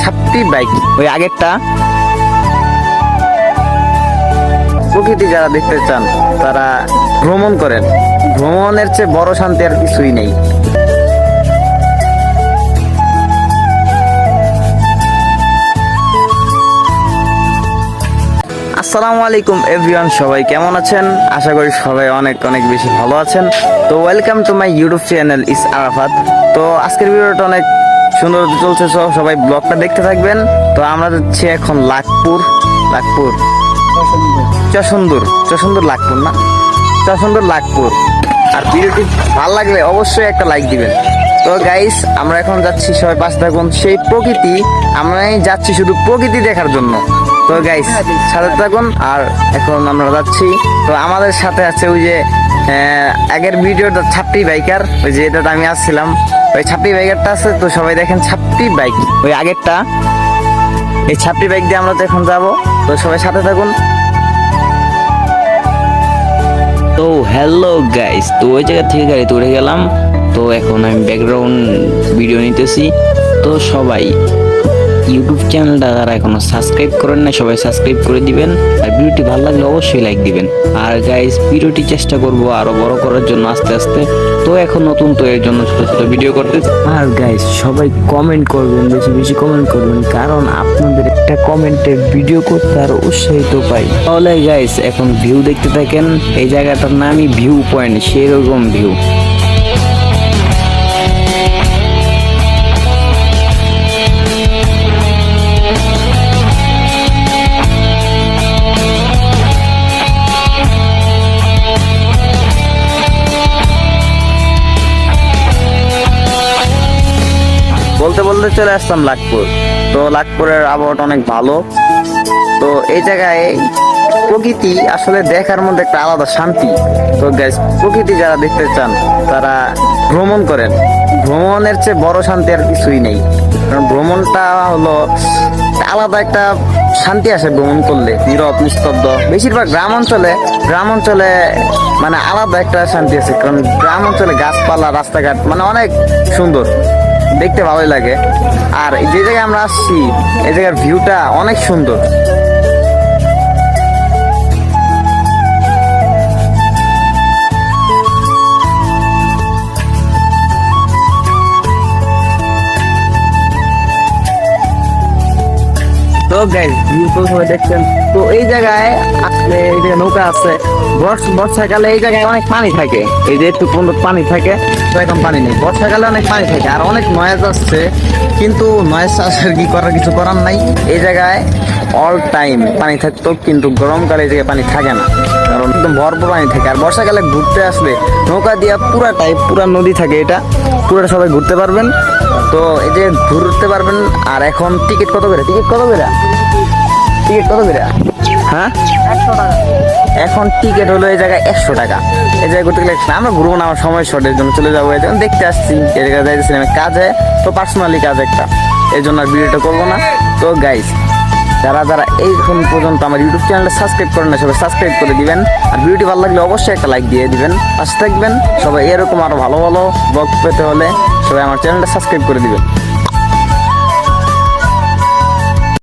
ছাপটি bike ওই আগেরটা। প্রকৃতি যারা দেখতে চান তারা ভ্রমণ করেন, ভ্রমণের চেয়ে বড় শান্তি আর কিছুই নেই। আসসালামু আলাইকুম এভরিওয়ান, সবাই কেমন আছেন? আশা করি সবাই অনেক অনেক বেশি ভালো আছেন। তো welcome to my YouTube channel is Arafat. তো আজকের ভিডিওটা অনেক সুন্দর চলছে, সবাই ব্লগটা দেখতে থাকবেন। তো আমরা যাচ্ছি এখন লাখপুর চসুন্দর লাখপুর না, চসুন্দর লাখপুর। আর ভিডিওটি ভালো লাগলে অবশ্যই একটা লাইক দিবেন। তো গাইস, আমরা এখন যাচ্ছি, সবাই পাশে থাকুন। সেই প্রকৃতি, আমরা যাচ্ছি শুধু প্রকৃতি দেখার জন্য। তো গাইস সাথে থাকুন। আর এখন আমরা যাচ্ছি, তো আমাদের সাথে আছে ওই যে আগের ভিডিওটা ছাপটি বাইকার, ওই যে এটাতে আমি আসছিলাম, ওই ছাপটি বাইকারটা আছে। তো সবাই দেখেন ছাপটি বাইক ওই আগেরটা, এই ছাপটি বাইক দিয়ে আমরা তো এখন যাবো। তো সবাই সাথে থাকুন। তো হ্যালো গাইস, তো ওই জায়গা থেকে গাড়িতে উঠে গেলাম। তো এখন আমি ব্যাকগ্রাউন্ড ভিডিও নিতেছি। তো সবাই ইউটিউব চ্যানেলটা যারা এখনো সাবস্ক্রাইব করেন না, সবাই সাবস্ক্রাইব করে দিবেন। আর ভিডিওটি ভালো লাগলে অবশ্যই লাইক দিবেন। আর গাইস, ভিডিওটি চেষ্টা করব আরো বড় করার জন্য আস্তে আস্তে। তো এখন নতুন, তো এর জন্য ছোট ছোট ভিডিও করতে। আর গাইস, সবাই কমেন্ট করবেন, বেশি বেশি কমেন্ট করবেন, কারণ আপনাদের একটা কমেন্টে ভিডিও করতে আর উৎসাহিত পাই। তাহলে গাইস এখন ভিউ দেখতে থাকেন। এই জায়গাটার নামই ভিউ পয়েন্ট, সেরকম ভিউ। বলতে বলতে চলে আসলাম লাখপুর। তো লাখপুরের আবহাওয়াটা অনেক ভালো। তো এই জায়গায় প্রকৃতি আসলে দেখার মধ্যে একটা আলাদা শান্তি। তো গাইস, প্রকৃতি যারা দেখতে চান তারা ভ্রমণ করেন, ভ্রমণের চেয়ে বড় শান্তি আর কিছুই নেই। কারণ ভ্রমণটা হলো আলাদা একটা শান্তি আসে ভ্রমণ করলে, নীরব নিস্তব্ধ। বেশিরভাগ গ্রাম অঞ্চলে মানে আলাদা একটা শান্তি আছে, কারণ গ্রাম অঞ্চলে গাছপালা, রাস্তাঘাট মানে অনেক সুন্দর, দেখতে ভালোই লাগে। আর যে জায়গায় আমরা আসছি, এই জায়গার ভিউটা অনেক সুন্দর। তো গাইস, ভিউ তো সবাই দেখছেন। তো এই জায়গায় আসলে, এই জায়গায় নৌকা আছে। বর্ষাকালে এই জায়গায় অনেক পানি থাকে, এই যে একটু পানি থাকে। তো এখন পানি নেই, বর্ষাকালে অনেক পানি থাকে আর অনেক নয়েজ আসছে, কিন্তু নয়েজ আসার কিছু করার নাই। এই জায়গায় অল টাইম পানি থাকতো, কিন্তু গরমকালে এই জায়গায় পানি থাকে না, কারণ একদম ভরপুর পানি থাকে। আর বর্ষাকালে ঘুরতে আসলে নৌকা দিয়ে পুরা নদী থাকে, এটা পুরোটা সবাই ঘুরতে পারবেন। তো এই যে ঘুরতে পারবেন। আর এখন টিকিট কত করে? হ্যাঁ, 100 টাকা। এখন টিকিট হলো এই জায়গায় 100 টাকা। এই জায়গায় ঘুরতে গেলে আমরা ঘুরবো না, আমার সময় শর্টের জন্য চলে যাবো। এই জন্য দেখতে আসছি, এই জায়গায় যাইতেছি আমি কাজে, তো পার্সোনালি কাজ একটা, এই জন্য আর ভিডিওটা করবো না। তো গাইস, যারা এইখন পর্যন্ত আমার ইউটিউব চ্যানেলটা সাবস্ক্রাইব করেন না, সবাই সাবস্ক্রাইব করে দিবেন। আর ভিডিওটি ভালো লাগলে অবশ্যই একটা লাইক দিয়ে দিবেন, পাশে থাকবেন। সবাই এরকম আরো ভালো ভালো ব্লগ পেতে হলে সবাই আমার চ্যানেলটা সাবস্ক্রাইব করে দিবেন।